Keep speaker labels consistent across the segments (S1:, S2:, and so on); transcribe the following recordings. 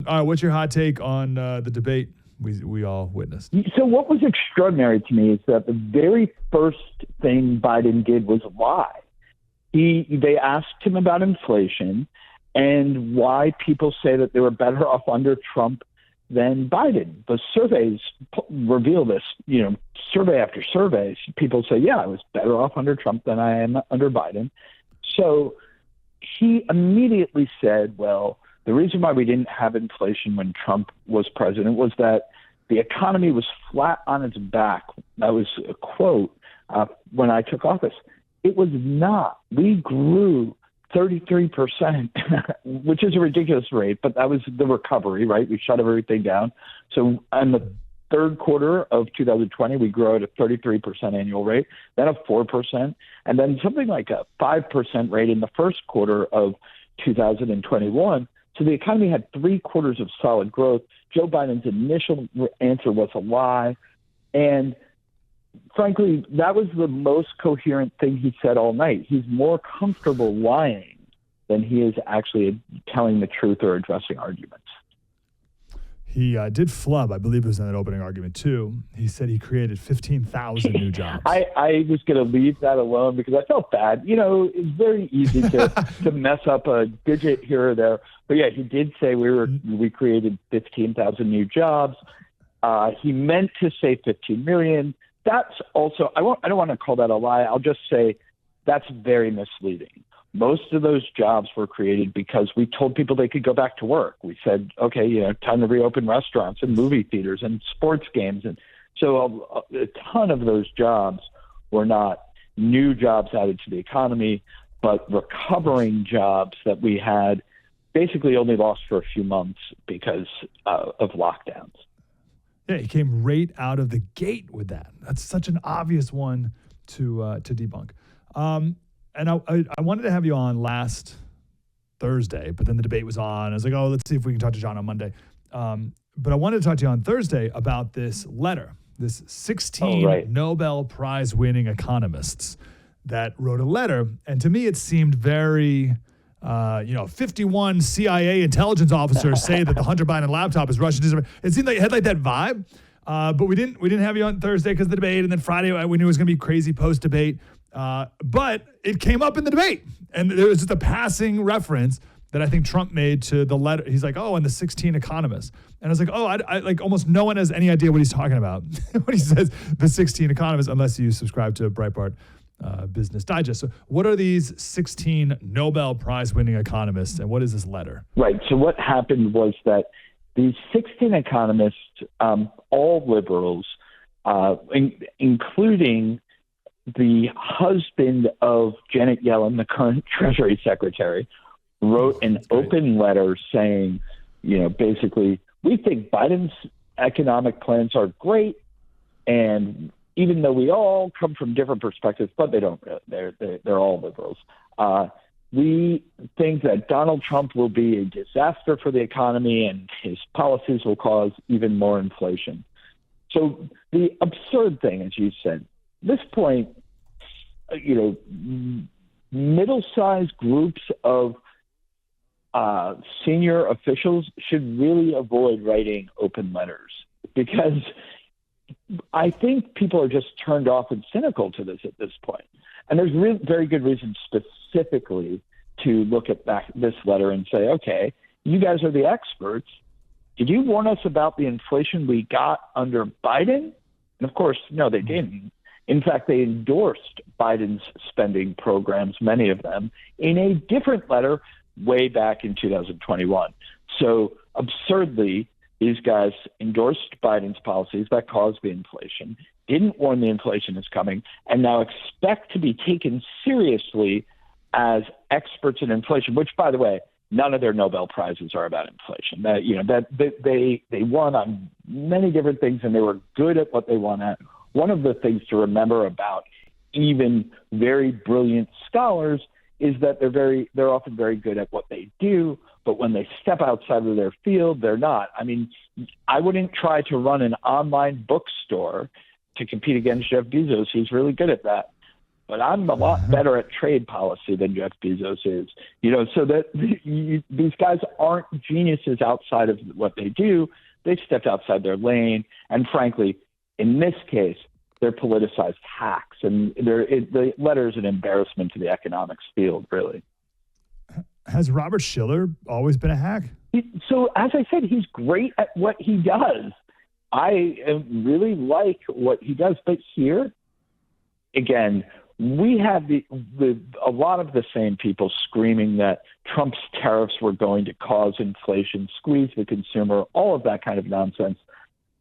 S1: All right, what's your hot take on the debate we all witnessed?
S2: So what was extraordinary to me is that the very first thing Biden did was lie. They asked him about inflation and why people say that they were better off under Trump than Biden. The surveys reveal this, survey after survey. People say, yeah, I was better off under Trump than I am under Biden. So he immediately said, well, the reason why we didn't have inflation when Trump was president was that the economy was flat on its back. That was a quote when I took office. It was not. We grew 33%, which is a ridiculous rate, but that was the recovery, right? We shut everything down. So in the third quarter of 2020, we grew at a 33% annual rate, then a 4%, and then something like a 5% rate in the first quarter of 2021. So the economy had 3 quarters of solid growth. Joe Biden's initial answer was a lie. And frankly, that was the most coherent thing he said all night. He's more comfortable lying than he is actually telling the truth or addressing arguments.
S1: He did flub, I believe it was in that opening argument too. He said he created 15,000 new jobs.
S2: I was going to leave that alone because I felt bad. It's very easy to mess up a digit here or there. But yeah, he did say we created 15,000 new jobs. He meant to say 15 million. That's also, I don't want to call that a lie. I'll just say that's very misleading. Most of those jobs were created because we told people they could go back to work. We said, okay, time to reopen restaurants and movie theaters and sports games. And so a ton of those jobs were not new jobs added to the economy, but recovering jobs that we had basically only lost for a few months because of lockdowns.
S1: Yeah, he came right out of the gate with that. That's such an obvious one to debunk. And I wanted to have you on last Thursday, but then the debate was on. I was like, oh, let's see if we can talk to John on Monday. But I wanted to talk to you on Thursday about this letter, this 16 Nobel Prize winning economists that wrote a letter. And to me, it seemed very, 51 CIA intelligence officers say that the Hunter Biden laptop is Russian. It seemed like it had like that vibe. But we didn't have you on Thursday because of the debate. And then Friday, we knew it was going to be crazy post-debate. But it came up in the debate, and there was just a passing reference that I think Trump made to the letter. He's like, oh, and the 16 economists. And I was like, oh, I like almost no one has any idea what he's talking about when he says the 16 economists, unless you subscribe to Breitbart Business Digest. So what are these 16 Nobel Prize winning economists, and what is this letter?
S2: Right. So what happened was that these 16 economists, all liberals, including the husband of Janet Yellen, the current Treasury Secretary, wrote an open letter saying, basically, we think Biden's economic plans are great, and even though we all come from different perspectives, but they don't, they're all liberals. We think that Donald Trump will be a disaster for the economy, and his policies will cause even more inflation. So the absurd thing, as you said, this point, middle-sized groups of senior officials should really avoid writing open letters, because I think people are just turned off and cynical to this at this point. And there's very good reason specifically to look at this letter and say, okay, you guys are the experts. Did you warn us about the inflation we got under Biden? And of course, no, they didn't. In fact, they endorsed Biden's spending programs, many of them, in a different letter way back in 2021. So absurdly, these guys endorsed Biden's policies that caused the inflation, didn't warn the inflation is coming, and now expect to be taken seriously as experts in inflation, which, by the way, none of their Nobel Prizes are about inflation. They won on many different things, and they were good at what they won at. One of the things to remember about even very brilliant scholars is that they're often very good at what they do, but when they step outside of their field, they're not. I mean, I wouldn't try to run an online bookstore to compete against Jeff Bezos. He's really good at that. but I'm a lot better at trade policy than Jeff Bezos is. So that these guys aren't geniuses outside of what they do. They stepped outside their lane. And frankly, in this case, they're politicized hacks. And the letter is an embarrassment to the economics field, really.
S1: Has Robert Shiller always been a hack?
S2: So as I said, he's great at what he does. I really like what he does. But here, again, we have a lot of the same people screaming that Trump's tariffs were going to cause inflation, squeeze the consumer, all of that kind of nonsense.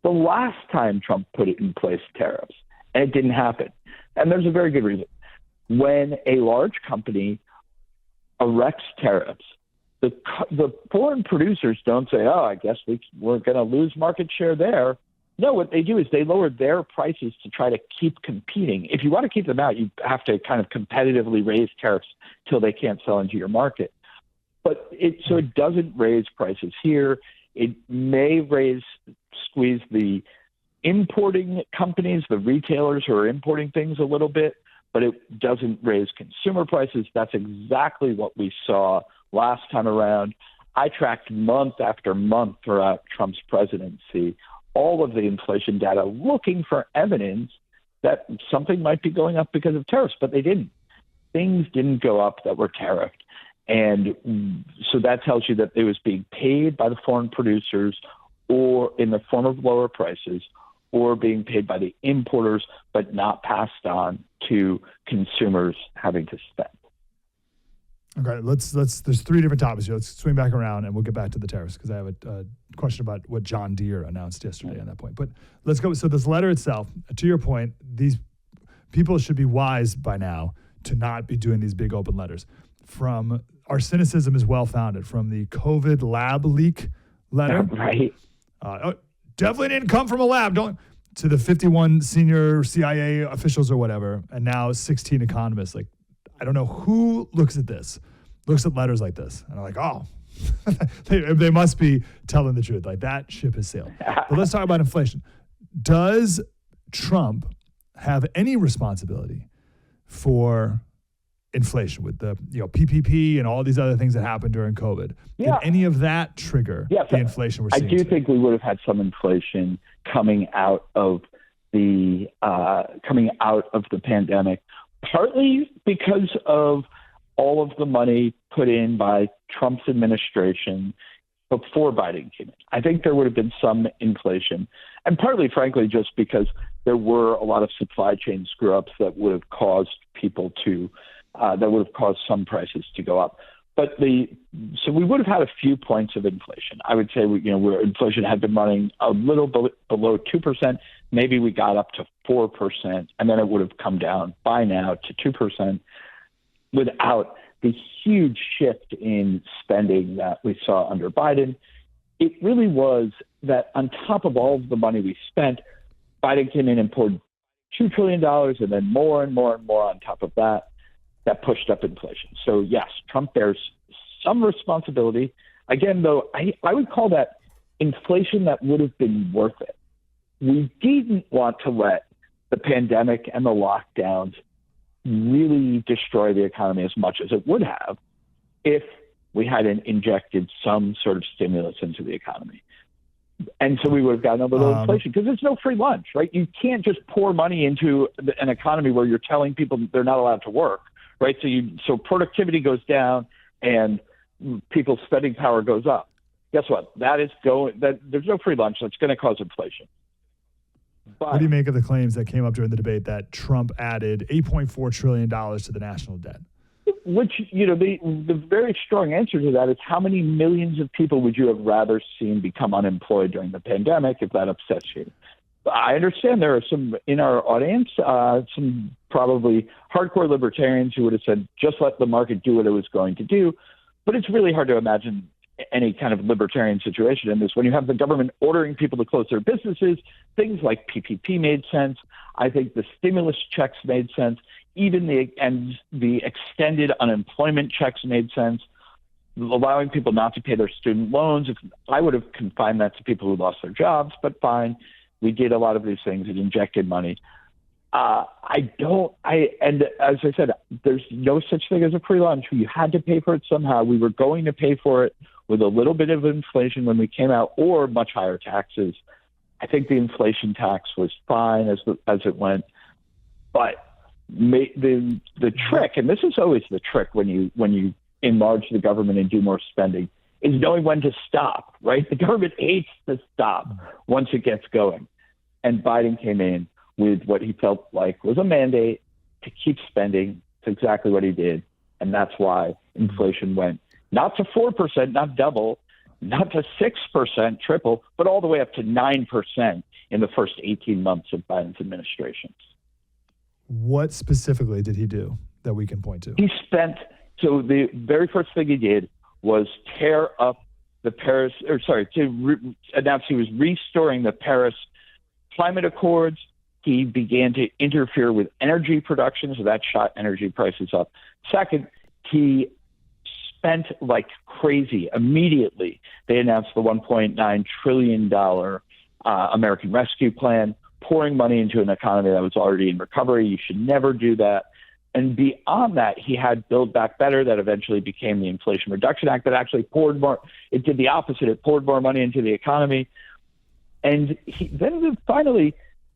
S2: The last time Trump put it in place, tariffs, and it didn't happen. And there's a very good reason. When a large company erects tariffs, the foreign producers don't say, I guess we're going to lose market share there. No, what they do is they lower their prices to try to keep competing. If you want to keep them out, you have to kind of competitively raise tariffs till they can't sell into your market. But it doesn't raise prices here. It may squeeze the importing companies, the retailers who are importing things a little bit, but it doesn't raise consumer prices. That's exactly what we saw last time around. I tracked month after month throughout Trump's presidency all of the inflation data looking for evidence that something might be going up because of tariffs, but they didn't. Things didn't go up that were tariffed. And so that tells you that it was being paid by the foreign producers or in the form of lower prices or being paid by the importers, but not passed on to consumers having to spend.
S1: Okay, there's three different topics here. Let's swing back around and we'll get back to the tariffs because I have a question about what John Deere announced yesterday on that point. But let's go. So this letter itself, to your point, these people should be wise by now to not be doing these big open letters. From our cynicism is well-founded. From the COVID lab leak letter.
S2: Right.
S1: Definitely didn't come from a lab. To the 51 senior CIA officials or whatever, and now 16 economists. Like, I don't know who looks at letters like this, and I'm like, oh, they must be telling the truth. Like, that ship has sailed. But let's talk about inflation. Does Trump have any responsibility for inflation with the PPP and all these other things that happened during COVID? Did any of that trigger the inflation we're seeing?
S2: I do think we would have had some inflation coming out of the pandemic, partly because of all of the money put in by Trump's administration before Biden came in. I think there would have been some inflation, and partly, frankly, just because there were a lot of supply chain screw-ups that would have caused some prices to go up. But so we would have had a few points of inflation. I would say where inflation had been running a little below 2%. Maybe we got up to 4%, and then it would have come down by now to 2% without the huge shift in spending that we saw under Biden. It really was that on top of all of the money we spent, Biden came in and poured $2 trillion and then more and more and more on top of that. That pushed up inflation. So yes, Trump bears some responsibility. Again, though, I would call that inflation that would have been worth it. We didn't want to let the pandemic and the lockdowns really destroy the economy as much as it would have if we hadn't injected some sort of stimulus into the economy. And so we would have gotten a little inflation because there's no free lunch, right? You can't just pour money into an economy where you're telling people they're not allowed to work. Right, so productivity goes down and people's spending power goes up. Guess what? There's no free lunch. That's going to cause inflation. But,
S1: what do you make of the claims that came up during the debate that Trump added $8.4 trillion to the national debt?
S2: Which the very strong answer to that is how many millions of people would you have rather seen become unemployed during the pandemic if that upsets you? I understand there are some in our audience, some probably hardcore libertarians who would have said, just let the market do what it was going to do. But it's really hard to imagine any kind of libertarian situation in this. When you have the government ordering people to close their businesses, things like PPP made sense. I think the stimulus checks made sense. Even the extended unemployment checks made sense. Allowing people not to pay their student loans. I would have confined that to people who lost their jobs, but fine. We did a lot of these things. It injected money. And as I said, there's no such thing as a free lunch. You had to pay for it somehow. We were going to pay for it with a little bit of inflation when we came out, or much higher taxes. I think the inflation tax was fine as it went, but the trick, and this is always the trick when you enlarge the government and do more spending, is knowing when to stop. Right? The government hates to stop once it gets going, and Biden came in with what he felt like was a mandate to keep spending. It's exactly what he did, and that's why inflation went not to 4%, not double, not to 6%, triple, but all the way up to 9% in the first 18 months of Biden's administration.
S1: What specifically did he do that we can point to?
S2: So the very first thing he did was tear up the announce he was restoring the Paris Climate Accords. He began to interfere with energy production, so that shot energy prices up. Second, he spent like crazy. Immediately, they announced the $1.9 trillion American Rescue Plan, pouring money into an economy that was already in recovery. You should never do that. And beyond that, he had Build Back Better that eventually became the Inflation Reduction Act that actually poured more. It did the opposite. It poured more money into the economy. And then finally,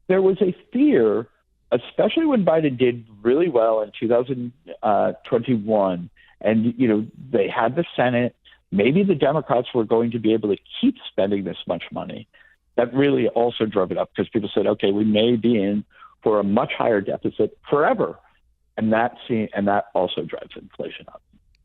S2: there was a fear, especially when Biden did really well in 2021, and they had the Senate. Maybe the Democrats were going to be able to keep spending this much money. That really also drove it up because people said, "Okay, we may be in for a much higher deficit forever," and that also drives inflation up.